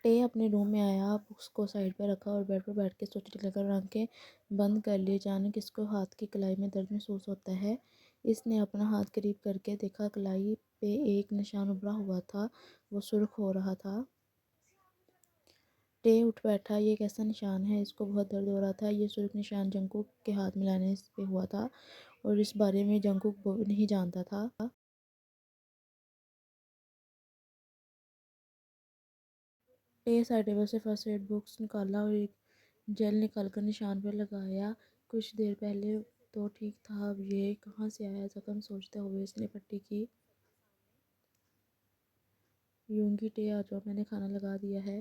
ٹے اپنے روم میں آیا، بکس کو سائڈ پر رکھا اور بیڈ پر بیٹھ کے سوچنے لگا۔ آنکھیں بند کر لی، اچانک اس کو ہاتھ کی کلائی میں درد محسوس ہوتا ہے۔ اس نے اپنا ہاتھ قریب کر کے دیکھا، کلائی پہ ایک نشان ابھرا ہوا تھا، وہ سرخ ہو رہا تھا۔ ٹے اٹھ بیٹھا۔ یہ کیسا نشان ہے؟ اس کو بہت درد ہو رہا تھا۔ یہ سرخ نشان جنگکوک کے ہاتھ ملانے پہ ہوا تھا اور اس بارے میں جنگکوک نہیں جانتا تھا۔ ٹے سائڈ ٹیبل سے فرسٹ ایڈ باکس نکالا اور ایک جیل نکال کر نشان پر لگایا۔ کچھ دیر پہلے تو ٹھیک تھا، اب یہ کہاں سے آیا زخم؟ سوچتے ہوئے اس نے پٹی کی۔ یونگی ٹے آ جاؤ، میں نے کھانا لگا دیا ہے۔